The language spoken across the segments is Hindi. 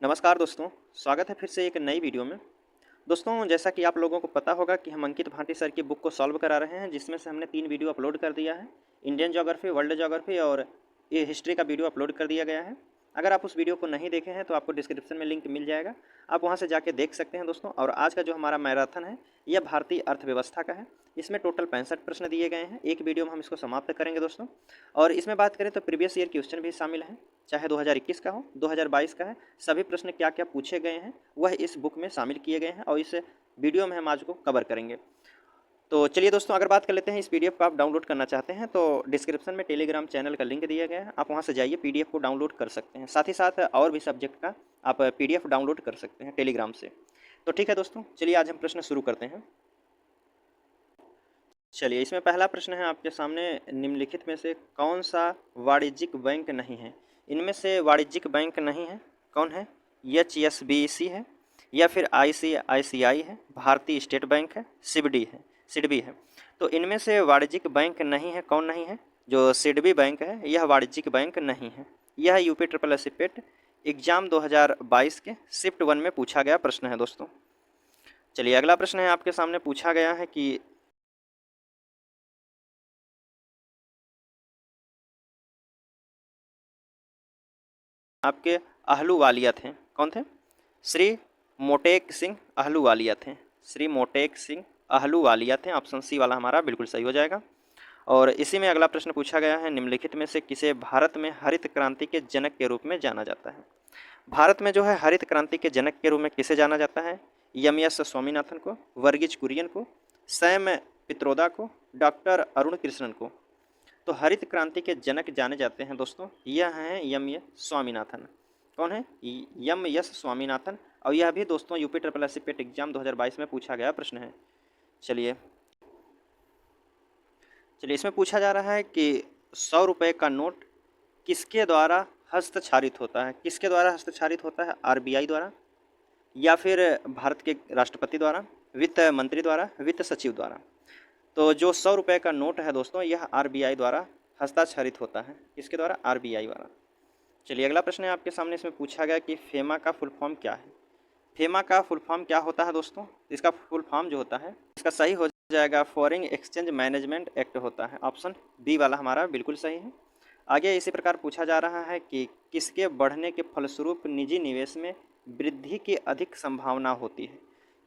नमस्कार दोस्तों, स्वागत है फिर से एक नई वीडियो में। दोस्तों, जैसा कि आप लोगों को पता होगा कि हम अंकित भाटी सर की बुक को सॉल्व करा रहे हैं, जिसमें से हमने 3 वीडियो अपलोड कर दिया है। इंडियन ज्योग्राफी, वर्ल्ड ज्योग्राफी और ये हिस्ट्री का वीडियो अपलोड कर दिया गया है। अगर आप उस वीडियो को नहीं देखे हैं तो आपको डिस्क्रिप्शन में लिंक मिल जाएगा, आप वहाँ से जाके देख सकते हैं दोस्तों। और आज का जो हमारा मैराथन है, यह भारतीय अर्थव्यवस्था का है। इसमें टोटल 65 प्रश्न दिए गए हैं। एक वीडियो में हम इसको समाप्त करेंगे दोस्तों। और इसमें बात करें तो प्रीवियस ईयर क्वेश्चन भी शामिल हैं, चाहे 2021 का हो, 2022 का है। सभी प्रश्न क्या क्या पूछे गए हैं वह इस बुक में शामिल किए गए हैं और इस वीडियो में हम आज को कवर करेंगे। तो चलिए दोस्तों, अगर बात कर लेते हैं इस पीडीएफ को आप डाउनलोड करना चाहते हैं तो डिस्क्रिप्शन में टेलीग्राम चैनल का लिंक दिया गया है, आप वहां से जाइए पीडीएफ को डाउनलोड कर सकते हैं। साथ ही साथ और भी सब्जेक्ट का आप पीडीएफ डाउनलोड कर सकते हैं टेलीग्राम से। तो ठीक है दोस्तों, चलिए आज हम प्रश्न शुरू करते हैं। चलिए, इसमें पहला प्रश्न है आपके सामने, निम्नलिखित में से कौन सा वाणिज्यिक बैंक नहीं है। इनमें से वाणिज्यिक बैंक नहीं है, कौन है? HSBC है, या फिर ICICI है, भारतीय स्टेट बैंक है, सिडबी है। तो इनमें से वाणिज्यिक बैंक नहीं है, कौन नहीं है? जो सिडबी बैंक है यह वाणिज्यिक बैंक नहीं है। यह यूपी ट्रिपल एस पेट एग्जाम 2022 के शिफ्ट 1 में पूछा गया प्रश्न है दोस्तों। चलिए, अगला प्रश्न है आपके सामने पूछा गया है कि आपके अहलूवालिया थे, कौन थे? श्री मोटेक सिंह अहलूवालिया थे। श्री मोटेक सिंह अहलूवालिया थे। ऑप्शन सी वाला हमारा बिल्कुल सही हो जाएगा। और इसी में अगला प्रश्न पूछा गया है, निम्नलिखित में से किसे भारत में हरित क्रांति के जनक के रूप में जाना जाता है। भारत में जो है हरित क्रांति के जनक के रूप में किसे जाना जाता है? एस स्वामीनाथन को, वर्गीज कुरियन को, सैम पित्रोदा को, डॉक्टर अरुण कृष्णन को। तो हरित क्रांति के जनक जाने जाते हैं दोस्तों, यह हैं एस स्वामीनाथन। कौन है? एस स्वामीनाथन। और यह भी दोस्तों यूपी ट्रिपल एस पेट एग्जाम 2022 में पूछा गया प्रश्न है। चलिए, इसमें पूछा जा रहा है कि 100 रुपये का नोट किसके द्वारा हस्ताक्षरित होता है? किसके द्वारा हस्ताक्षरित होता है? आरबीआई द्वारा, या फिर भारत के राष्ट्रपति द्वारा, वित्त मंत्री द्वारा, वित्त सचिव द्वारा। तो जो 100 रुपये का नोट है दोस्तों, यह आरबीआई द्वारा हस्ताक्षरित होता है। किसके द्वारा? आरबीआई द्वारा। चलिए, अगला प्रश्न है आपके सामने, इसमें पूछा गया कि फेमा का फुल फॉर्म क्या है। फेमा का फुल फॉर्म क्या होता है दोस्तों? इसका फुल फॉर्म जो होता है, इसका सही हो जाएगा फॉरेन एक्सचेंज मैनेजमेंट एक्ट होता है। ऑप्शन बी वाला हमारा बिल्कुल सही है। आगे इसी प्रकार पूछा जा रहा है कि किसके बढ़ने के फलस्वरूप निजी निवेश में वृद्धि की अधिक संभावना होती है।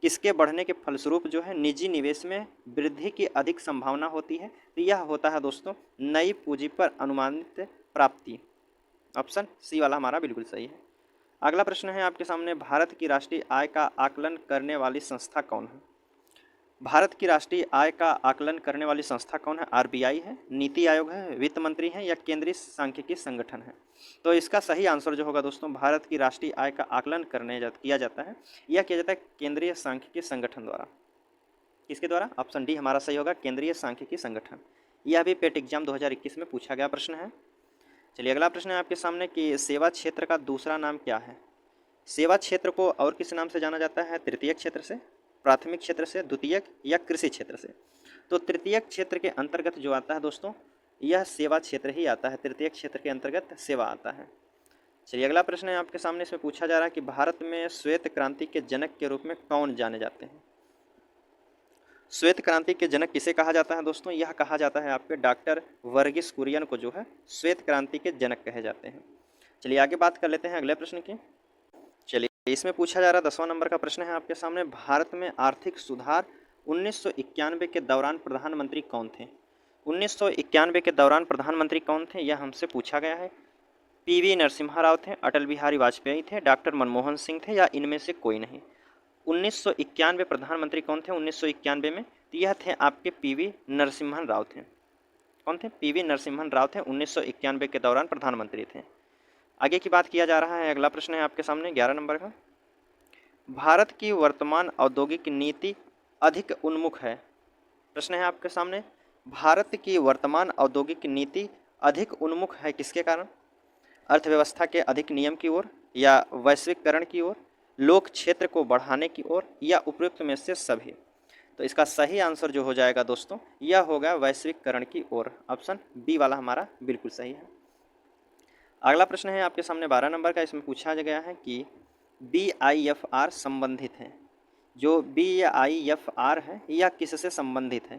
किसके बढ़ने के फलस्वरूप जो है निजी निवेश में वृद्धि की अधिक संभावना होती है? तो यह होता है दोस्तों नई पूंजी पर अनुमानित प्राप्ति। ऑप्शन सी वाला हमारा बिल्कुल सही है। अगला प्रश्न है आपके सामने, भारत की राष्ट्रीय आय का आकलन करने वाली संस्था कौन है? भारत की राष्ट्रीय आय का आकलन करने वाली संस्था कौन है? आरबीआई है, नीति आयोग है, वित्त मंत्री है, या केंद्रीय सांख्यिकी संगठन है। तो इसका सही आंसर जो होगा दोस्तों, भारत की राष्ट्रीय आय का आकलन किया जाता है, यह किया जाता है केंद्रीय सांख्यिकी संगठन द्वारा। किसके द्वारा? ऑप्शन डी हमारा सही होगा, केंद्रीय सांख्यिकी संगठन। यह भी पेट एग्जाम 2021 में पूछा गया प्रश्न है। चलिए, अगला प्रश्न है आपके सामने कि सेवा क्षेत्र का दूसरा नाम क्या है। सेवा क्षेत्र को और किस नाम से जाना जाता है? तृतीयक क्षेत्र से, प्राथमिक क्षेत्र से, द्वितीयक, या कृषि क्षेत्र से। तो तृतीयक क्षेत्र के अंतर्गत जो आता है दोस्तों, यह सेवा क्षेत्र ही आता है। तृतीयक क्षेत्र के अंतर्गत सेवा आता है। चलिए, अगला प्रश्न है आपके सामने, इसमें पूछा जा रहा है कि भारत में श्वेत क्रांति के जनक के रूप में कौन जाने जाते हैं। श्वेत क्रांति के जनक किसे कहा जाता है दोस्तों? यह कहा जाता है आपके डॉक्टर वर्गीस कुरियन को जो है श्वेत क्रांति के जनक कहे जाते हैं। चलिए, आगे बात कर लेते हैं अगले प्रश्न की। चलिए, इसमें पूछा जा रहा 10वां नंबर का प्रश्न है आपके सामने, भारत में आर्थिक सुधार 1991 के दौरान प्रधानमंत्री कौन थे? 1991 के दौरान प्रधानमंत्री कौन थे, यह हमसे पूछा गया है। पीवी नरसिम्हा राव थे, अटल बिहारी वाजपेयी थे, डॉक्टर मनमोहन सिंह थे, या इनमें से कोई नहीं। 1991 प्रधानमंत्री कौन थे 1991 में? तो यह थे आपके पीवी नरसिम्हन राव थे। कौन थे? पीवी नरसिम्हन राव थे, 1991 के दौरान प्रधानमंत्री थे। आगे की बात किया जा रहा है, अगला प्रश्न है आपके सामने 11 नंबर का, भारत की वर्तमान औद्योगिक नीति अधिक उन्मुख है। प्रश्न है आपके सामने, भारत की वर्तमान औद्योगिक नीति अधिक उन्मुख है किसके कारण? अर्थव्यवस्था के अधिक नियम की ओर, या वैश्वीकरण की ओर, लोक क्षेत्र को बढ़ाने की ओर, या उपयुक्त में से सभी। तो इसका सही आंसर जो हो जाएगा दोस्तों, यह होगा वैश्वीकरण की ओर। ऑप्शन बी वाला हमारा बिल्कुल सही है। अगला प्रश्न है आपके सामने 12 नंबर का, इसमें पूछा गया है कि BIFR संबंधित है? जो BIFR है यह किससे संबंधित है?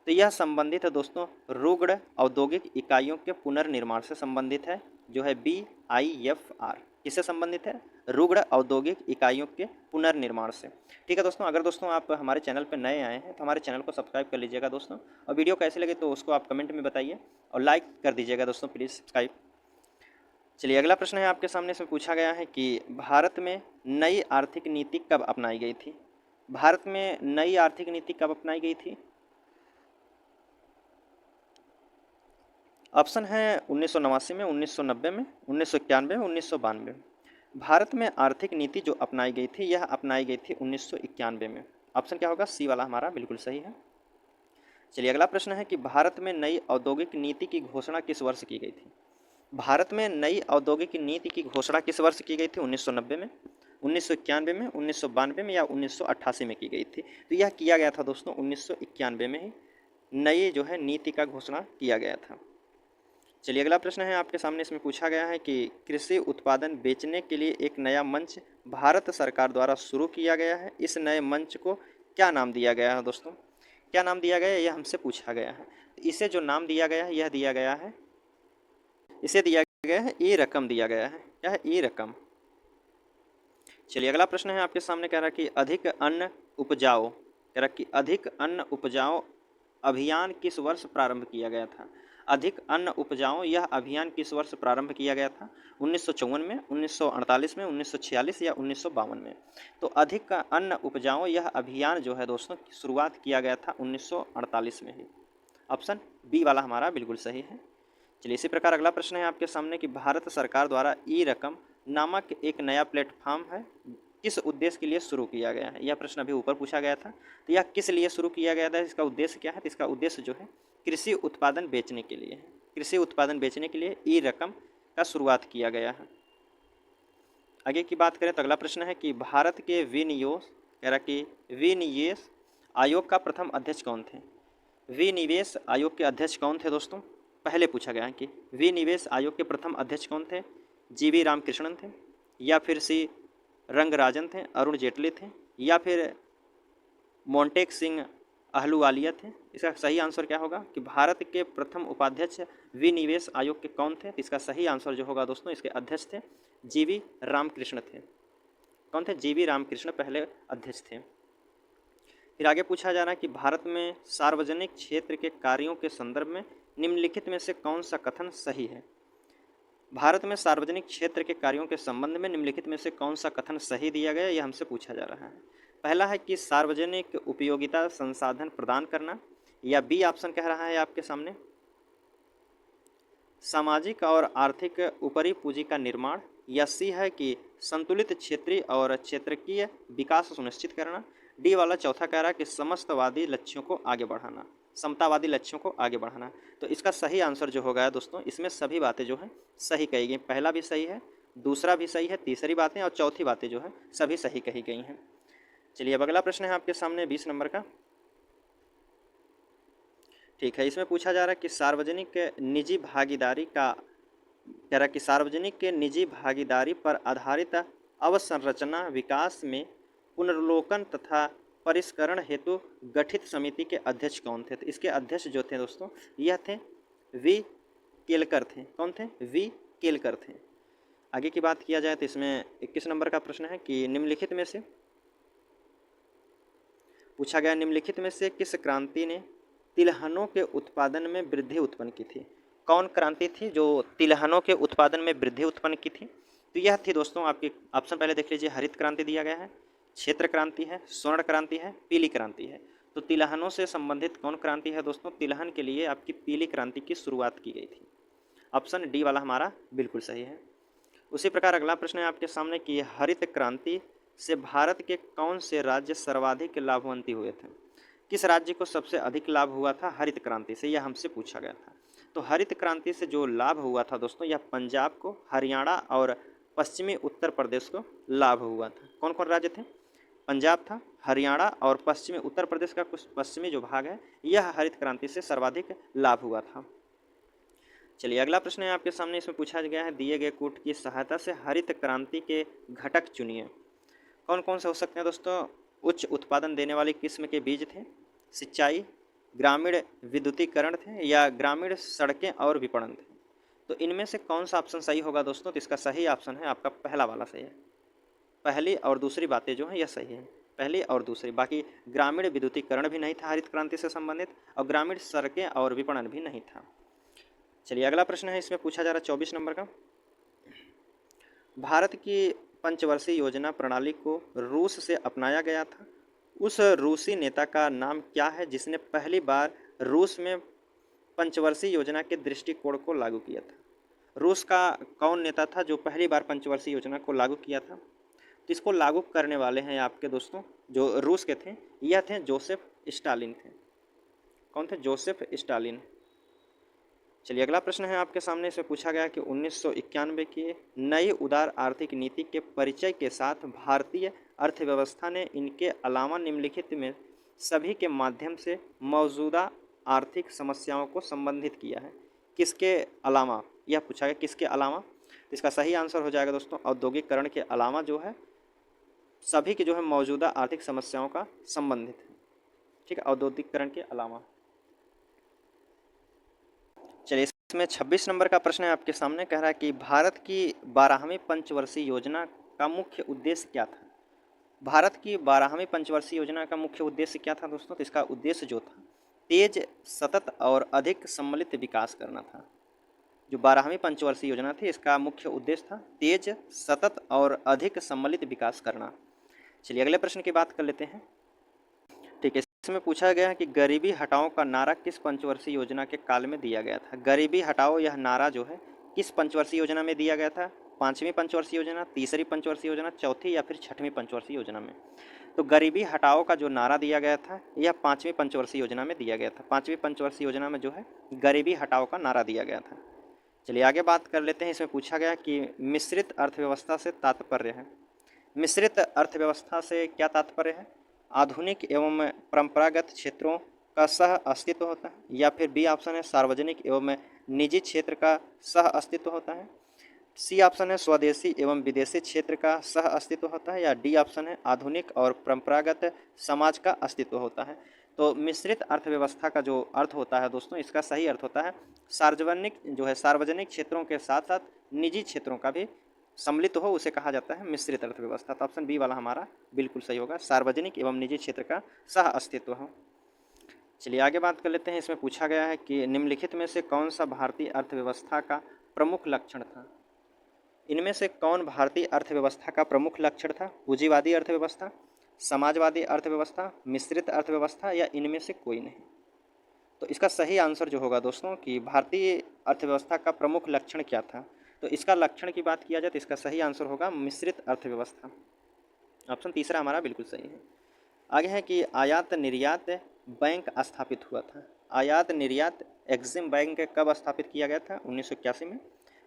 तो यह संबंधित है दोस्तों रुग्ण औद्योगिक इकाइयों के पुनर्निर्माण से संबंधित है। जो है BIFR किससे संबंधित है? रुग्ण औद्योगिक इकाइयों के पुनर्निर्माण से। ठीक है दोस्तों, अगर दोस्तों आप हमारे चैनल पर नए आए हैं तो हमारे चैनल को सब्सक्राइब कर लीजिएगा दोस्तों, और वीडियो कैसे लगे तो उसको आप कमेंट में बताइए और लाइक कर दीजिएगा दोस्तों, प्लीज़ सब्सक्राइब। चलिए अगला प्रश्न है आपके सामने, इसमें पूछा गया है कि भारत में नई आर्थिक नीति कब अपनाई गई थी? भारत में नई आर्थिक नीति कब अपनाई गई थी? ऑप्शन है 1989 में, 1990 में, 1991 में, 1992। भारत में आर्थिक नीति जो अपनाई गई थी यह अपनाई गई थी 1991 में। ऑप्शन क्या होगा? सी वाला हमारा बिल्कुल सही है। चलिए अगला प्रश्न है कि भारत में नई औद्योगिक नीति की घोषणा किस वर्ष की गई थी? भारत में नई औद्योगिक नीति की घोषणा किस वर्ष की गई थी? 1990 में, 1991 में, 1992 में या 1988 में की गई थी? तो यह किया गया था दोस्तों 1991 में ही नई जो है नीति का घोषणा किया गया था। चलिए अगला प्रश्न है आपके सामने, इसमें पूछा गया है कि कृषि उत्पादन बेचने के लिए एक नया मंच भारत सरकार द्वारा शुरू किया गया है। इस नए मंच को क्या नाम दिया गया है दोस्तों? क्या नाम दिया गया है यह हमसे पूछा गया है। इसे जो नाम दिया गया है यह दिया गया है, इसे दिया गया है ई रकम दिया गया है। क्या है? ई रकम। चलिए अगला प्रश्न है आपके सामने, कह रहा है कि अधिक अन्न उपजाओ, कह रहा है कि अधिक अन्न उपजाओ अभियान किस वर्ष प्रारंभ किया गया था? अधिक अन्न उपजाओ यह अभियान किस वर्ष प्रारंभ किया गया था? 1954 में, 1948 में, 1946 या 1952 में? तो अधिक अन्न उपजाओ यह अभियान जो है दोस्तों शुरुआत किया गया था 1948 में ही। ऑप्शन बी वाला हमारा बिल्कुल सही है। चलिए इसी प्रकार अगला प्रश्न है आपके सामने कि भारत सरकार द्वारा ई रकम नामक एक नया प्लेटफॉर्म है किस उद्देश्य के लिए शुरू किया गया है? यह प्रश्न अभी ऊपर पूछा गया था, तो यह किस लिए शुरू किया गया था, इसका उद्देश्य क्या है? तो इसका उद्देश्य जो है कृषि उत्पादन बेचने के लिए है। कृषि उत्पादन बेचने के लिए ई रकम का शुरुआत किया गया है। आगे की बात करें तो अगला प्रश्न है कि भारत के विनियोग, कह रहा कि विनिवेश आयोग का प्रथम अध्यक्ष कौन थे? विनिवेश आयोग के अध्यक्ष कौन थे दोस्तों? पहले पूछा गया है कि विनिवेश आयोग के प्रथम अध्यक्ष कौन थे? जीवी रामकृष्णन थे, या फिर सी रंगराजन थे, अरुण जेटली थे, या फिर मोंटेक सिंह अहलूवालिया थे? इसका सही आंसर क्या होगा कि भारत के प्रथम उपाध्यक्ष विनिवेश आयोग के कौन थे? तो इसका सही आंसर जो होगा दोस्तों इसके अध्यक्ष थे जीवी रामकृष्ण थे। कौन थे? जीवी रामकृष्ण पहले अध्यक्ष थे। फिर आगे पूछा जा रहा है कि भारत में सार्वजनिक क्षेत्र के कार्यों के संदर्भ में निम्नलिखित में से कौन सा कथन सही है? भारत में सार्वजनिक क्षेत्र के कार्यों के संबंध में निम्नलिखित में से कौन सा कथन सही दिया गया, यह हमसे पूछा जा रहा है। पहला है कि सार्वजनिक उपयोगिता संसाधन प्रदान करना, या बी ऑप्शन कह रहा है आपके सामने सामाजिक और आर्थिक ऊपरी पूंजी का निर्माण, या सी है कि संतुलित क्षेत्रीय और क्षेत्रकीय विकास सुनिश्चित करना। डी वाला चौथा कह रहा है कि समस्तवादी लक्ष्यों को आगे बढ़ाना, समतावादी लक्ष्यों को आगे बढ़ाना। तो इसका सही आंसर जो होगा दोस्तों इसमें सभी बातें जो है सही कही गई। पहला भी सही है, दूसरा भी सही है, तीसरी बातें और चौथी बातें जो है सभी सही कही गई हैं। चलिए अब अगला प्रश्न है आपके सामने 20 नंबर का। ठीक है, इसमें पूछा जा रहा है कि सार्वजनिक निजी भागीदारी का, कह रहा है कि सार्वजनिक के निजी भागीदारी पर आधारित अवसंरचना विकास में पुनर्लोकन तथा परिष्करण हेतु गठित समिति के अध्यक्ष कौन थे? तो इसके अध्यक्ष जो थे दोस्तों यह थे वी केलकर थे। कौन थे? वी केलकर थे। आगे की बात किया जाए तो इसमें 21 नंबर का प्रश्न है कि निम्नलिखित में से पूछा गया निम्नलिखित में से किस क्रांति ने तिलहनों के उत्पादन में वृद्धि उत्पन्न की थी? कौन क्रांति थी जो तिलहनों के उत्पादन में वृद्धि उत्पन्न की थी? तो यह थी दोस्तों आपके ऑप्शन पहले देख लीजिए, हरित क्रांति दिया गया है, क्षेत्र क्रांति है, स्वर्ण क्रांति है, पीली क्रांति है। तो तिलहनों से संबंधित कौन क्रांति है दोस्तों? तिलहन के लिए आपकी पीली क्रांति की शुरुआत की गई थी। ऑप्शन डी वाला हमारा बिल्कुल सही है। उसी प्रकार अगला प्रश्न है आपके सामने कि हरित क्रांति से भारत के कौन से राज्य सर्वाधिक लाभान्वित हुए थे? किस राज्य को सबसे अधिक लाभ हुआ था हरित क्रांति से, यह हमसे पूछा गया था। तो हरित क्रांति से जो लाभ हुआ था दोस्तों यह पंजाब को, हरियाणा और पश्चिमी उत्तर प्रदेश को लाभ हुआ था। कौन कौन राज्य थे? पंजाब था, हरियाणा और पश्चिमी उत्तर प्रदेश का कुछ पश्चिमी जो भाग है यह हरित क्रांति से सर्वाधिक लाभ हुआ था। चलिए अगला प्रश्न है आपके सामने, इसमें पूछा गया है दिए गए कूट की सहायता से हरित क्रांति के घटक चुनिए। कौन कौन से हो सकते हैं दोस्तों? उच्च उत्पादन देने वाली किस्म के बीज थे, सिंचाई, ग्रामीण विद्युतीकरण थे, या ग्रामीण सड़कें और विपणन थे। तो इनमें से कौन सा ऑप्शन सही होगा दोस्तों? तो इसका सही ऑप्शन है आपका पहला वाला सही है। पहली और दूसरी बातें जो हैं यह सही है, पहली और दूसरी। बाकी ग्रामीण विद्युतीकरण भी नहीं था हरित क्रांति से संबंधित, और ग्रामीण सड़कें और विपणन भी नहीं था। चलिए अगला प्रश्न है, इसमें पूछा जा रहा है 24 नंबर का। भारत की पंचवर्षीय योजना प्रणाली को रूस से अपनाया गया था। उस रूसी नेता का नाम क्या है जिसने पहली बार रूस में पंचवर्षीय योजना के दृष्टिकोण को लागू किया था? रूस का कौन नेता था जो पहली बार पंचवर्षीय योजना को लागू किया था? तो इसको लागू करने वाले हैं आपके दोस्तों जो रूस के थे, यह थे जोसेफ स्टालिन थे। कौन थे? Joseph Stalin. चलिए अगला प्रश्न है आपके सामने, से पूछा गया कि 1991 की नई उदार आर्थिक नीति के परिचय के साथ भारतीय अर्थव्यवस्था ने इनके अलावा निम्नलिखित में सभी के माध्यम से मौजूदा आर्थिक समस्याओं को संबोधित किया है। किसके अलावा? यह पूछा गया किसके अलावा। इसका सही आंसर हो जाएगा दोस्तों औद्योगिकरण के अलावा जो है सभी की जो है मौजूदा आर्थिक समस्याओं का संबंधित है। ठीक है, औद्योगिकरण के अलावा। चलिए इसमें 26 नंबर का प्रश्न है आपके सामने, कह रहा है कि भारत की 12वीं पंचवर्षीय योजना का मुख्य उद्देश्य क्या था? भारत की 12वीं पंचवर्षीय योजना का मुख्य उद्देश्य क्या था दोस्तों? तो इसका उद्देश्य जो था तेज, सतत और अधिक सम्मिलित विकास करना था। जो 12वीं पंचवर्षीय योजना थी इसका मुख्य उद्देश्य था तेज, सतत और अधिक सम्मिलित विकास करना। चलिए अगले प्रश्न की बात कर लेते हैं। ठीक है, इसमें पूछा गया है कि गरीबी हटाओ का नारा किस पंचवर्षीय योजना के काल में दिया गया था? गरीबी हटाओ यह नारा जो है किस पंचवर्षीय योजना में दिया गया था? 5वीं पंचवर्षीय योजना, तीसरी पंचवर्षीय योजना, चौथी या फिर 6वीं पंचवर्षीय योजना में? तो गरीबी हटाओ का जो नारा दिया गया था यह 5वीं पंचवर्षीय योजना में दिया गया था। 5वीं पंचवर्षीय योजना में जो है गरीबी हटाओ का नारा दिया गया था। चलिए आगे बात कर लेते हैं। इसमें पूछा गया कि मिश्रित अर्थव्यवस्था से तात्पर्य है। मिश्रित अर्थव्यवस्था से क्या तात्पर्य है? आधुनिक एवं परंपरागत क्षेत्रों का सह अस्तित्व होता है, या फिर बी ऑप्शन है सार्वजनिक एवं निजी क्षेत्र का सह अस्तित्व होता है, सी ऑप्शन है स्वदेशी एवं विदेशी क्षेत्र का सह अस्तित्व होता है, या डी ऑप्शन है आधुनिक और परंपरागत समाज का अस्तित्व होता है। तो मिश्रित अर्थव्यवस्था का जो अर्थ होता है दोस्तों, इसका सही अर्थ होता है सार्वजनिक क्षेत्रों के साथ साथ निजी क्षेत्रों का भी सम्मिलित हो, उसे कहा जाता है मिश्रित अर्थव्यवस्था। तो ऑप्शन बी वाला हमारा बिल्कुल सही होगा, सार्वजनिक एवं निजी क्षेत्र का सह अस्तित्व हो। चलिए आगे बात कर लेते हैं। इसमें पूछा गया है कि निम्नलिखित में से कौन सा भारतीय अर्थव्यवस्था का प्रमुख लक्षण था? इनमें से कौन भारतीय अर्थव्यवस्था का प्रमुख लक्षण था? पूंजीवादी अर्थव्यवस्था, समाजवादी अर्थव्यवस्था, मिश्रित अर्थव्यवस्था, या इनमें से कोई नहीं? तो इसका सही आंसर जो होगा दोस्तों कि भारतीय अर्थव्यवस्था का प्रमुख लक्षण क्या था, तो इसका लक्षण की बात किया जाए तो इसका सही आंसर होगा मिश्रित अर्थव्यवस्था। ऑप्शन तीसरा हमारा बिल्कुल सही है। आगे है कि आयात निर्यात बैंक स्थापित हुआ था। आयात निर्यात एक्सिम बैंक कब स्थापित किया गया था? 1981 में,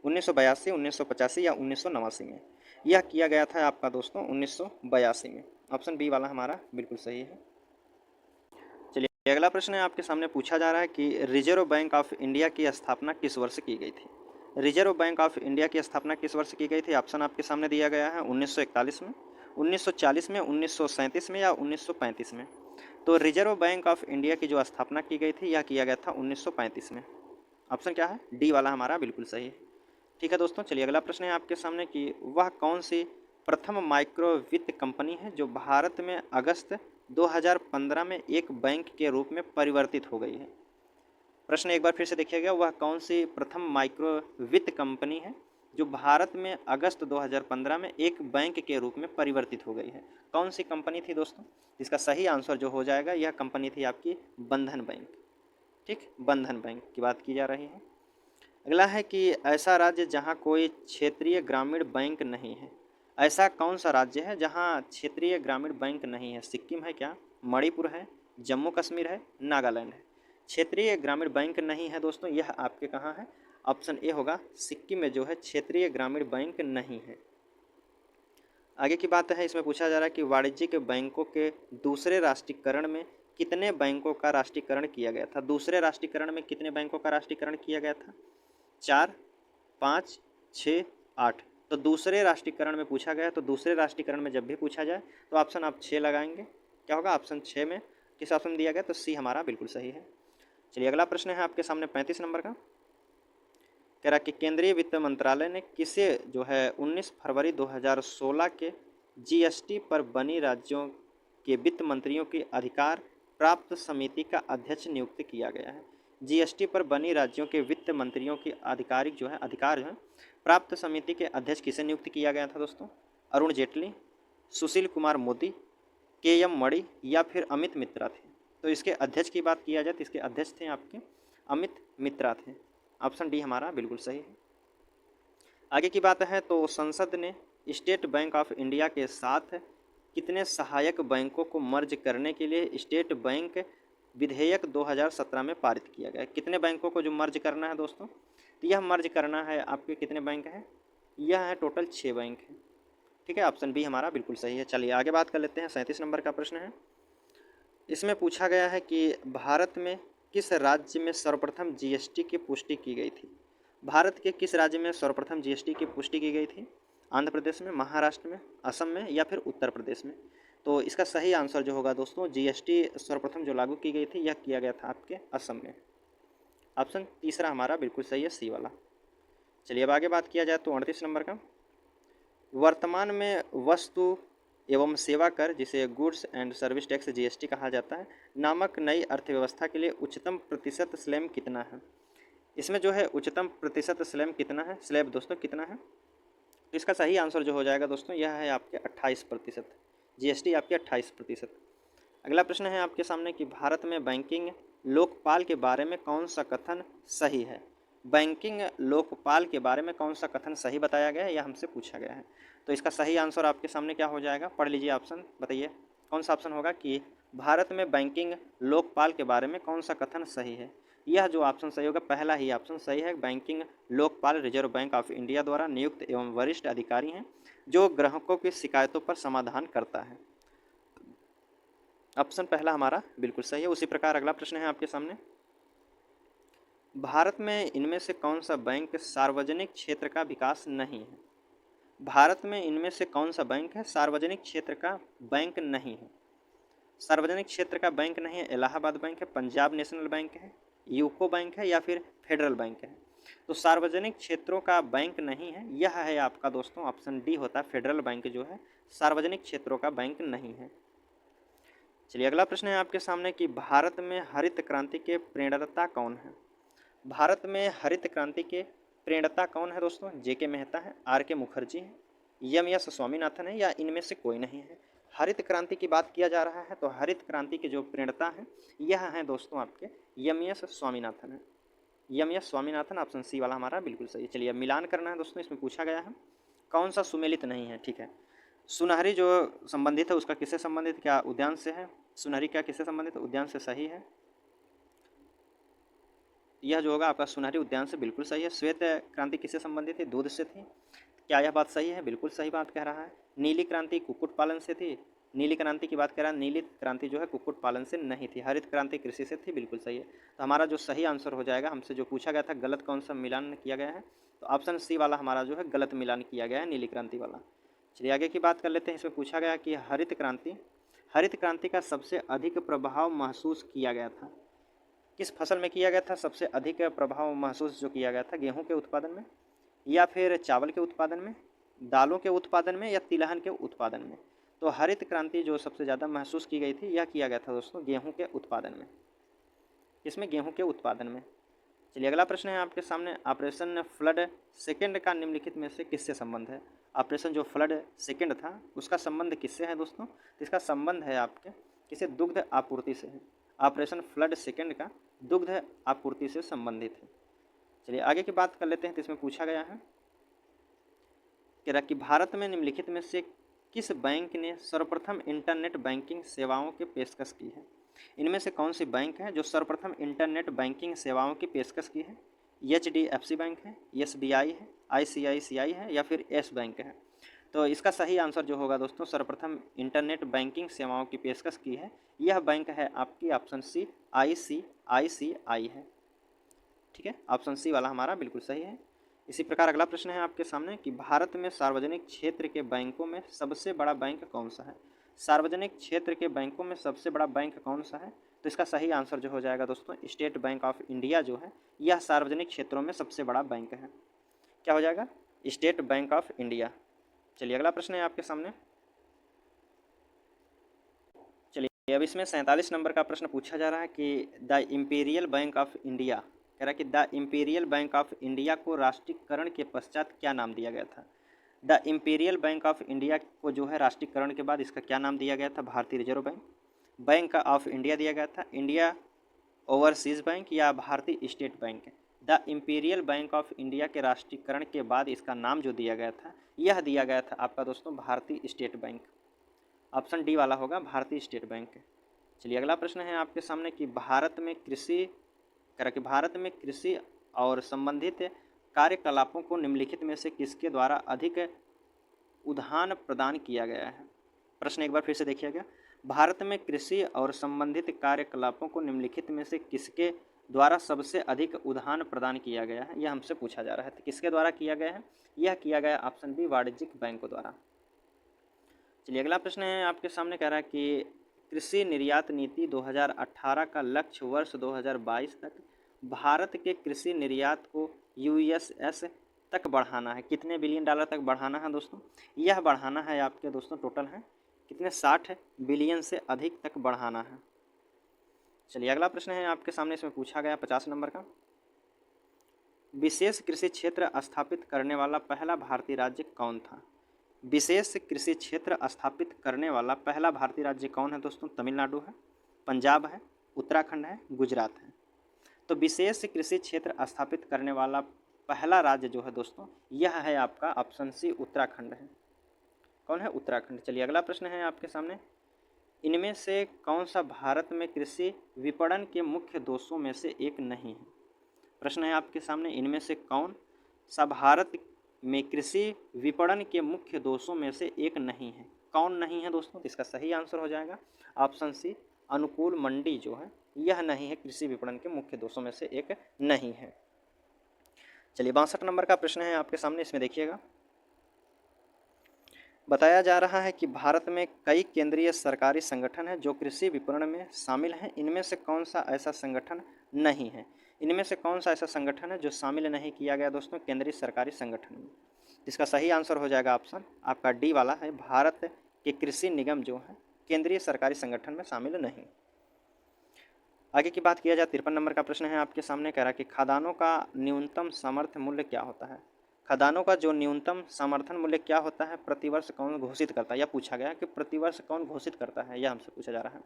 1982, 1985 या 1989 में? यह किया गया था आपका दोस्तों 1982 में। ऑप्शन बी वाला हमारा बिल्कुल सही है। चलिए अगला प्रश्न है आपके सामने, पूछा जा रहा है कि रिजर्व बैंक ऑफ इंडिया की स्थापना किस वर्ष की गई थी? रिजर्व बैंक ऑफ इंडिया की स्थापना किस वर्ष की गई थी? ऑप्शन आपके सामने दिया गया है 1941 में, 1940 में, 1937 में या 1935 में? तो रिजर्व बैंक ऑफ इंडिया की जो स्थापना की गई थी यह किया गया था 1935 में। ऑप्शन क्या है? डी वाला हमारा बिल्कुल सही है। ठीक है दोस्तों, चलिए अगला प्रश्न है आपके सामने कि वह कौन सी प्रथम माइक्रो वित्त कंपनी है जो भारत में अगस्त 2015 में एक बैंक के रूप में परिवर्तित हो गई है? प्रश्न एक बार फिर से देखिएगा, वह कौन सी प्रथम माइक्रो वित्त कंपनी है जो भारत में अगस्त 2015 में एक बैंक के रूप में परिवर्तित हो गई है? कौन सी कंपनी थी दोस्तों? इसका सही आंसर जो हो जाएगा यह कंपनी थी आपकी बंधन बैंक। ठीक, बंधन बैंक की बात की जा रही है। अगला है कि ऐसा राज्य जहां कोई क्षेत्रीय ग्रामीण बैंक नहीं है। ऐसा कौन सा राज्य है जहां क्षेत्रीय ग्रामीण बैंक नहीं है? सिक्किम है क्या, मणिपुर है, जम्मू कश्मीर है, नागालैंड है? क्षेत्रीय ग्रामीण बैंक नहीं है दोस्तों, यह आपके कहाँ है? ऑप्शन ए होगा, सिक्किम में जो है क्षेत्रीय ग्रामीण बैंक नहीं है। आगे की बात है, इसमें पूछा जा रहा है कि वाणिज्यिक बैंकों के दूसरे राष्ट्रीयकरण में कितने बैंकों का राष्ट्रीयकरण किया गया था? दूसरे राष्ट्रीयकरण में कितने बैंकों का राष्ट्रीयकरण किया गया था? 4, 5, 6, 8? तो दूसरे राष्ट्रीयकरण में पूछा गया, तो दूसरे राष्ट्रीयकरण में जब भी पूछा जाए तो ऑप्शन आप 6 लगाएंगे। क्या होगा? ऑप्शन 6 में किस ऑप्शन दिया गया? तो सी हमारा बिल्कुल सही है। चलिए अगला प्रश्न है आपके सामने 35 नंबर का। कह रहा कि केंद्रीय वित्त मंत्रालय ने किसे जो है 19 फरवरी 2016 के जीएसटी पर बनी राज्यों के वित्त मंत्रियों की अधिकार प्राप्त समिति का अध्यक्ष नियुक्त किया गया है? जीएसटी पर बनी राज्यों के वित्त मंत्रियों की आधिकारिक जो है अधिकार जो है प्राप्त समिति के अध्यक्ष किसे नियुक्त किया गया था दोस्तों? अरुण जेटली, सुशील कुमार मोदी, के एम मणि या फिर अमित मित्रा थे? तो इसके अध्यक्ष की बात किया जाए तो इसके अध्यक्ष थे आपके अमित मित्रा थे। ऑप्शन डी हमारा बिल्कुल सही है। आगे की बात है तो संसद ने स्टेट बैंक ऑफ इंडिया के साथ कितने सहायक बैंकों को मर्ज करने के लिए स्टेट बैंक विधेयक 2017 में पारित किया गया? कितने बैंकों को जो मर्ज करना है दोस्तों? तो यह मर्ज करना है आपके कितने बैंक हैं? यह है टोटल 6 बैंक हैं। ठीक है, ऑप्शन बी हमारा बिल्कुल सही है। चलिए आगे बात कर लेते हैं। 37 नंबर का प्रश्न है। इसमें पूछा गया है कि भारत में किस राज्य में सर्वप्रथम जीएसटी की पुष्टि की गई थी? भारत के किस राज्य में सर्वप्रथम जीएसटी की पुष्टि की गई थी? आंध्र प्रदेश में, महाराष्ट्र में, असम में या फिर उत्तर प्रदेश में? तो इसका सही आंसर जो होगा दोस्तों, जीएसटी सर्वप्रथम जो लागू की गई थी यह किया गया था आपके असम में। ऑप्शन तीसरा हमारा बिल्कुल सही है, सी वाला। चलिए अब आगे बात किया जाए तो 38 नंबर का। वर्तमान में वस्तु एवं सेवा कर, जिसे goods and service tax GST कहा जाता है, नामक नई अर्थव्यवस्था के लिए उच्चतम प्रतिशत स्लैब कितना है? इसमें जो है उच्चतम प्रतिशत स्लैब कितना है? स्लैब दोस्तों कितना है? तो इसका सही आंसर जो हो जाएगा दोस्तों यह है आपके 28%। जीएसटी आपके 28%। अगला प्रश्न है आपके सामने कि भारत में बैंकिंग लोकपाल के बारे में कौन सा कथन सही है? बैंकिंग लोकपाल के बारे में कौन सा कथन सही बताया गया है, यह हमसे पूछा गया है। तो इसका सही आंसर आपके सामने क्या हो जाएगा? पढ़ लीजिए ऑप्शन, बताइए कौन सा ऑप्शन होगा कि भारत में बैंकिंग लोकपाल के बारे में कौन सा कथन सही है? यह जो ऑप्शन सही होगा पहला ही ऑप्शन सही है। Banking Lokpal reserve bank of India द्वारा नियुक्त एवं वरिष्ठ अधिकारी हैं जो ग्राहकों की शिकायतों पर समाधान करता है। ऑप्शन पहला हमारा बिल्कुल सही है। उसी प्रकार अगला प्रश्न है आपके सामने। भारत में इनमें से कौन सा बैंक सार्वजनिक क्षेत्र का विकास नहीं है? भारत में इनमें से कौन सा बैंक है सार्वजनिक क्षेत्र का बैंक नहीं है? सार्वजनिक क्षेत्र का बैंक नहीं है। इलाहाबाद बैंक है, पंजाब नेशनल बैंक है, यूको बैंक है या फिर फेडरल बैंक है? तो सार्वजनिक क्षेत्रों का बैंक नहीं है, यह है आपका दोस्तों ऑप्शन डी होता है। फेडरल बैंक जो है सार्वजनिक क्षेत्रों का बैंक नहीं है। चलिए अगला प्रश्न है आपके सामने कि भारत में हरित क्रांति के प्रणेता कौन है? भारत में हरित क्रांति के प्रणेता कौन है दोस्तों? जेके मेहता है, आर के मुखर्जी है, एम एस स्वामीनाथन है या इनमें से कोई नहीं है? हरित क्रांति की बात किया जा रहा है तो हरित क्रांति के जो प्रणेता हैं यह हैं दोस्तों आपके एम एस स्वामीनाथन है। M S Swaminathan, option C वाला हमारा बिल्कुल सही। चलिए अब मिलान करना है दोस्तों। इसमें पूछा गया है कौन सा सुमेलित नहीं है। ठीक है, सुनहरी जो संबंधित है उसका किससे संबंधित? क्या उद्यान से है? सुनहरी क्या किससे संबंधित? उद्यान से, सही है। यह जो होगा आपका सुनहरी उद्यान से बिल्कुल सही है। श्वेत क्रांति किससे संबंधित थी? दूध से थी। क्या यह बात सही है? बिल्कुल सही बात कह रहा है। नीली क्रांति कुक्कुट पालन से थी। नीली क्रांति की बात कर रहा है, नीली क्रांति जो है कुक्कुट पालन से नहीं थी। हरित क्रांति कृषि से थी, बिल्कुल सही है। तो हमारा जो सही आंसर हो जाएगा, हमसे जो पूछा गया था गलत कौन सा मिलान किया गया है, तो ऑप्शन सी वाला हमारा जो है गलत मिलान किया गया है, नीली क्रांति वाला। चलिए आगे की बात कर लेते हैं। इसमें पूछा गया कि हरित क्रांति का सबसे अधिक प्रभाव महसूस किया गया था किस फसल में किया गया था? सबसे अधिक प्रभाव महसूस जो किया गया था, गेहूं के उत्पादन में या फिर चावल के उत्पादन में, दालों के उत्पादन में या तिलहन के उत्पादन में? तो हरित क्रांति जो सबसे ज़्यादा महसूस की गई थी यह किया गया था दोस्तों गेहूं के उत्पादन में। इसमें गेहूं के उत्पादन में। चलिए अगला प्रश्न है आपके सामने। ऑपरेशन फ्लड सेकेंड का निम्नलिखित में से किससे संबंध है? ऑपरेशन जो फ्लड सेकेंड था उसका संबंध किससे है दोस्तों? तो इसका संबंध है आपके किसी दुग्ध आपूर्ति से है। ऑपरेशन फ्लड सेकेंड का दुग्ध आपूर्ति से संबंधित है। चलिए आगे की बात कर लेते हैं। तो इसमें पूछा गया है कि भारत में निम्नलिखित में से किस बैंक ने सर्वप्रथम इंटरनेट बैंकिंग सेवाओं की पेशकश की है? इनमें से कौन सी बैंक है जो सर्वप्रथम इंटरनेट बैंकिंग सेवाओं की पेशकश की है? HDFC बैंक है, SBI है, ICICI है या फिर येस बैंक है? तो इसका सही आंसर जो होगा दोस्तों, सर्वप्रथम इंटरनेट बैंकिंग सेवाओं की पेशकश की है यह बैंक है आपकी ऑप्शन सी, ICICI है। ठीक है, ऑप्शन सी वाला हमारा बिल्कुल सही है। इसी प्रकार अगला प्रश्न है आपके सामने कि भारत में सार्वजनिक क्षेत्र के बैंकों में सबसे बड़ा बैंक कौन सा है। सार्वजनिक क्षेत्र के बैंकों में सबसे बड़ा बैंक कौन सा है, तो इसका सही आंसर जो हो जाएगा दोस्तों स्टेट बैंक ऑफ इंडिया जो है यह सार्वजनिक क्षेत्रों में सबसे बड़ा बैंक है। क्या हो जाएगा, स्टेट बैंक ऑफ इंडिया। चलिए अगला प्रश्न है आपके सामने। चलिए अब इसमें 47 नंबर का प्रश्न पूछा जा रहा है कि the imperial bank of India, कह रहा है कि the imperial bank of India को राष्ट्रीयकरण के पश्चात क्या नाम दिया गया था। The imperial bank of India को जो है राष्ट्रीयकरण के बाद इसका क्या नाम दिया गया था, भारतीय reserve bank, bank of India दिया गया था, इंडिया ओवरसीज़ बैंक या भारतीय state bank. The imperial bank of India के राष्ट्रीयकरण के बाद इसका नाम जो दिया गया था यह दिया गया था आपका दोस्तों भारतीय स्टेट बैंक। ऑप्शन डी वाला होगा भारतीय स्टेट बैंक। चलिए अगला प्रश्न है आपके सामने कि भारत में कृषि और संबंधित कार्यकलापों को निम्नलिखित में से किसके द्वारा अधिक उधान प्रदान किया गया है। प्रश्न एक बार फिर से देखिएगा, भारत में कृषि और संबंधित कार्यकलापों को निम्नलिखित में से किसके द्वारा सबसे अधिक उधान प्रदान किया गया है, यह हमसे पूछा जा रहा है। तो किसके द्वारा किया गया है, यह किया गया ऑप्शन बी वाणिज्यिक बैंकों द्वारा। चलिए अगला प्रश्न है आपके सामने, कह रहा है कि कृषि निर्यात नीति 2018 का लक्ष्य वर्ष 2022 तक भारत के कृषि निर्यात को यूएसएस तक बढ़ाना है। कितने बिलियन डॉलर तक बढ़ाना है दोस्तों, यह बढ़ाना है आपके दोस्तों टोटल है कितने 60 बिलियन से अधिक तक बढ़ाना है। चलिए अगला प्रश्न है आपके सामने, इसमें पूछा गया 50 नंबर का, विशेष कृषि क्षेत्र स्थापित करने वाला पहला भारतीय राज्य कौन था। विशेष कृषि क्षेत्र स्थापित करने वाला पहला भारतीय राज्य कौन है दोस्तों, तमिलनाडु है, पंजाब है, उत्तराखंड है, गुजरात है। तो विशेष कृषि क्षेत्र स्थापित करने वाला पहला राज्य जो है दोस्तों यह है आपका ऑप्शन सी उत्तराखंड है। कौन है, उत्तराखंड। चलिए अगला प्रश्न है आपके सामने, इनमें से कौन सा भारत में कृषि विपणन के मुख्य दोषों में से एक नहीं है। प्रश्न है आपके सामने, इनमें से कौन सा भारत में कृषि विपणन के मुख्य दोषों में से एक नहीं है। कौन नहीं है दोस्तों, तो इसका सही आंसर हो जाएगा ऑप्शन सी अनुकूल मंडी जो है यह नहीं है, कृषि विपणन के मुख्य दोषों में से एक नहीं है। चलिए 62 नंबर का प्रश्न है आपके सामने, इसमें देखिएगा, बताया जा रहा है कि भारत में कई केंद्रीय सरकारी संगठन हैं जो कृषि विपणन में शामिल हैं। इनमें से कौन सा ऐसा संगठन नहीं है। इनमें से कौन सा ऐसा संगठन है जो शामिल नहीं किया गया दोस्तों केंद्रीय सरकारी संगठन में। इसका सही आंसर हो जाएगा ऑप्शन आपका डी वाला है, भारत के कृषि निगम जो है केंद्रीय सरकारी संगठन में शामिल नहीं। आगे की बात किया जाए 53 नंबर का प्रश्न है आपके सामने, कह रहा है कि खाद्यान्नों का न्यूनतम समर्थन मूल्य क्या होता है। खाद्यान्नों का जो न्यूनतम समर्थन मूल्य क्या होता है, प्रतिवर्ष कौन घोषित करता है। यह पूछा गया है कि प्रतिवर्ष कौन घोषित करता है, यह हमसे पूछा जा रहा है।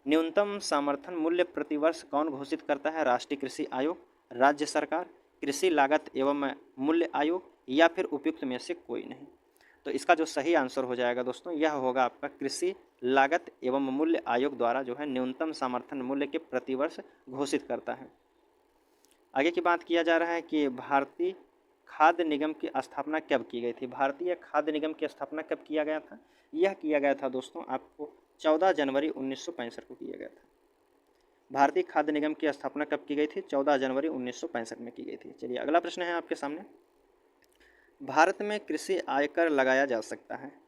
न्यूनतम समर्थन मूल्य प्रतिवर्ष कौन घोषित करता है, राष्ट्रीय कृषि आयोग, राज्य सरकार, कृषि लागत एवं मूल्य आयोग या फिर उपयुक्त में से कोई नहीं। तो इसका जो सही आंसर हो जाएगा दोस्तों यह होगा आपका कृषि लागत एवं मूल्य आयोग द्वारा जो है न्यूनतम समर्थन मूल्य के प्रतिवर्ष घोषित करता है। आगे की बात किया जा रहा है कि भारतीय खाद्य निगम की स्थापना कब की गई थी। भारतीय खाद्य निगम की स्थापना कब किया गया था, यह किया गया था दोस्तों आपको 14 जनवरी 1965 को किया गया था। भारतीय खाद्य निगम की स्थापना कब की गई थी, 14 जनवरी 1965 में की गई थी। चलिए अगला प्रश्न है आपके सामने, भारत में कृषि आयकर लगाया जा सकता है।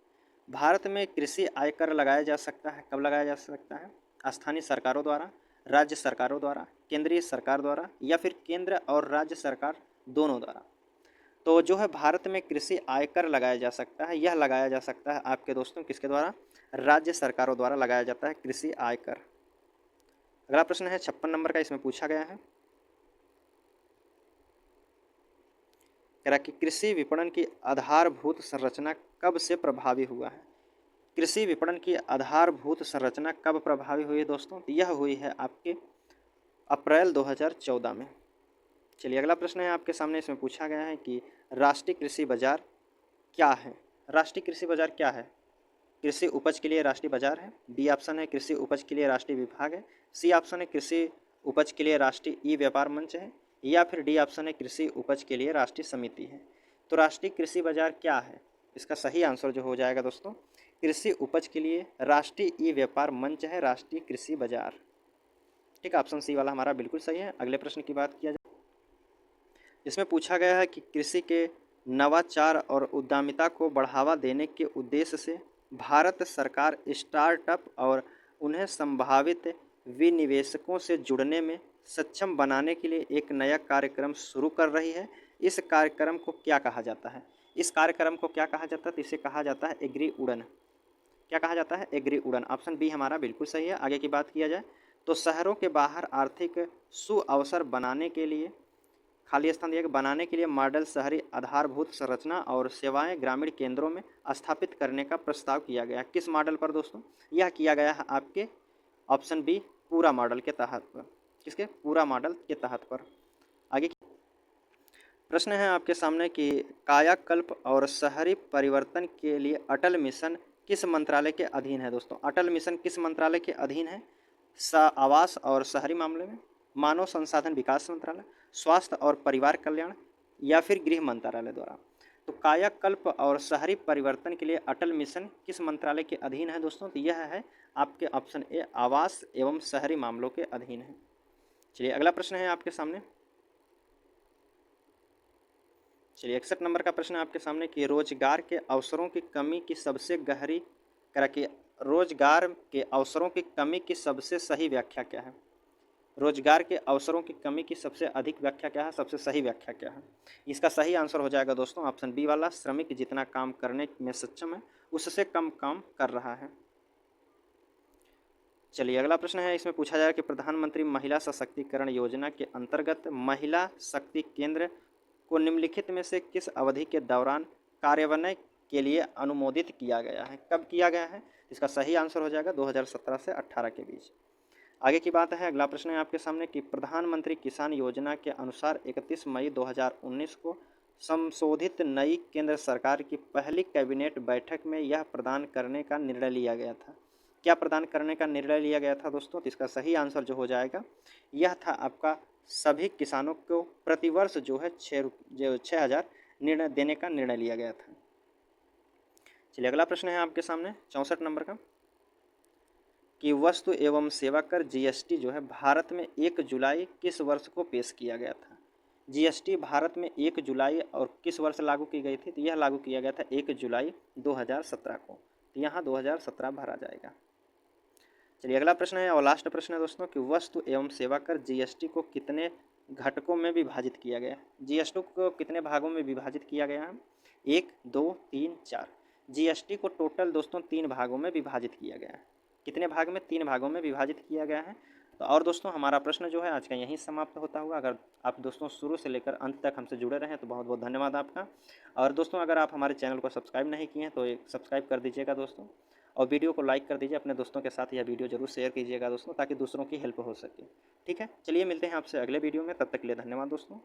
भारत में कृषि आयकर लगाया जा सकता है, कब लगाया जा सकता है, स्थानीय सरकारों द्वारा, राज्य सरकारों द्वारा, केंद्रीय सरकार द्वारा या फिर केंद्र और राज्य सरकार दोनों द्वारा। तो जो है भारत में कृषि आयकर लगाया जा सकता है, यह लगाया जा सकता है आपके दोस्तों किसके द्वारा, राज्य सरकारों द्वारा लगाया जाता है कृषि आयकर। अगला प्रश्न है 56 नंबर का, इसमें पूछा गया है, कह रहा कि कृषि विपणन की आधारभूत संरचना कब से प्रभावी हुआ है। कृषि विपणन की आधारभूत संरचना कब प्रभावी हुई है दोस्तों, तो यह हुई है आपके अप्रैल 2014 में। चलिए अगला प्रश्न है आपके सामने, इसमें पूछा गया है कि राष्ट्रीय कृषि बाजार क्या है। राष्ट्रीय कृषि बाजार क्या है, कृषि उपज के लिए राष्ट्रीय बाजार है, बी ऑप्शन है कृषि उपज के लिए राष्ट्रीय विभाग है, सी ऑप्शन है कृषि उपज के लिए राष्ट्रीय ई व्यापार मंच है या फिर डी ऑप्शन है कृषि उपज के लिए राष्ट्रीय समिति है। तो राष्ट्रीय कृषि बाजार क्या है, इसका सही आंसर जो हो जाएगा दोस्तों कृषि उपज के लिए राष्ट्रीय ई व्यापार मंच है, राष्ट्रीय कृषि बाजार। ठीक, ऑप्शन सी वाला हमारा बिल्कुल सही है। अगले प्रश्न की बात किया जाए इसमें पूछा गया है कि कृषि के नवाचार और उद्यमिता को बढ़ावा देने के उद्देश्य से भारत सरकार स्टार्टअप और उन्हें संभावित विनिवेशकों से जुड़ने में सक्षम बनाने के लिए एक नया कार्यक्रम शुरू कर रही है। इस कार्यक्रम को क्या कहा जाता है? इस कार्यक्रम को क्या कहा जाता है? तो इसे कहा जाता है एग्री उड़न। क्या कहा जाता है? एग्री उड़न। ऑप्शन बी हमारा बिल्कुल सही है। आगे की बात किया जाए तो शहरों के बाहर आर्थिक सुअवसर बनाने के लिए खाली स्थान दिया बनाने के लिए मॉडल शहरी आधारभूत संरचना और सेवाएं ग्रामीण केंद्रों में स्थापित करने का प्रस्ताव किया गया। किस मॉडल पर दोस्तों? यह किया गया है आपके ऑप्शन बी पूरा मॉडल के तहत पर। किसके? पूरा मॉडल के तहत पर। आगे प्रश्न है आपके सामने कि कायाकल्प और शहरी परिवर्तन के लिए अटल मिशन किस मंत्रालय के अधीन है? दोस्तों अटल मिशन किस मंत्रालय के अधीन है? आवास और शहरी मामले में, मानव संसाधन विकास मंत्रालय, स्वास्थ्य और परिवार कल्याण या फिर गृह मंत्रालय द्वारा। तो कायाकल्प और शहरी परिवर्तन के लिए अटल मिशन किस मंत्रालय के अधीन है दोस्तों? तो यह है आपके ऑप्शन ए आवास एवं शहरी मामलों के अधीन है। चलिए अगला प्रश्न है आपके सामने। चलिए 61 नंबर का प्रश्न है आपके सामने कि रोजगार के अवसरों की कमी की सबसे गहरी करा कि रोजगार के अवसरों की कमी की सबसे सही व्याख्या क्या है? रोजगार के अवसरों की कमी की सबसे अधिक व्याख्या क्या है? सबसे सही व्याख्या क्या है? इसका सही आंसर हो जाएगा दोस्तों ऑप्शन बी वाला, श्रमिक जितना काम करने में सक्षम है उससे कम काम कर रहा है। चलिए अगला प्रश्न है, इसमें पूछा जाएगा कि प्रधानमंत्री महिला सशक्तिकरण योजना के अंतर्गत महिला शक्ति केंद्र को निम्नलिखित में से किस अवधि के दौरान कार्यान्वयन के लिए अनुमोदित किया गया है? कब किया गया है? इसका सही आंसर हो जाएगा 2017 से 18 के बीच। आगे की बात है, अगला प्रश्न है आपके सामने कि प्रधानमंत्री किसान योजना के अनुसार 31 मई 2019 को संशोधित नई केंद्र सरकार की पहली कैबिनेट बैठक में यह प्रदान करने का निर्णय लिया गया था। क्या प्रदान करने का निर्णय लिया गया था दोस्तों? तो इसका सही आंसर जो हो जाएगा यह था आपका सभी किसानों को प्रतिवर्ष जो है 6,000 निर्णय देने का निर्णय लिया गया था। चलिए अगला प्रश्न है आपके सामने 64 नंबर का कि वस्तु एवं सेवा कर जीएसटी जो है भारत में 1 जुलाई किस वर्ष को पेश किया गया था? जीएसटी भारत में 1 जुलाई और किस वर्ष लागू की गई थी? तो यह लागू किया गया था 1 जुलाई 2017 को। तो यहाँ 2017 भरा जाएगा। चलिए अगला प्रश्न है और लास्ट प्रश्न है दोस्तों कि वस्तु एवं सेवा कर जीएसटी को कितने घटकों में विभाजित किया गया? जीएसटी को कितने भागों में विभाजित किया गया है? 1, 2, 3, 4। जीएसटी को टोटल दोस्तों 3 भागों में विभाजित किया गया है। कितने भाग में? 3 भागों में विभाजित किया गया है। तो और दोस्तों हमारा प्रश्न जो है आज का यहीं समाप्त होता हुआ। अगर आप दोस्तों शुरू से लेकर अंत तक हमसे जुड़े रहें तो बहुत बहुत धन्यवाद आपका। और दोस्तों अगर आप हमारे चैनल को सब्सक्राइब नहीं किए हैं तो एक सब्सक्राइब कर दीजिएगा दोस्तों, और वीडियो को लाइक कर दीजिए। अपने दोस्तों के साथ यह वीडियो जरूर शेयर कीजिएगा दोस्तों, ताकि दूसरों की हेल्प हो सके। ठीक है, चलिए मिलते हैं आपसे अगले वीडियो में, तब तक के लिए धन्यवाद दोस्तों।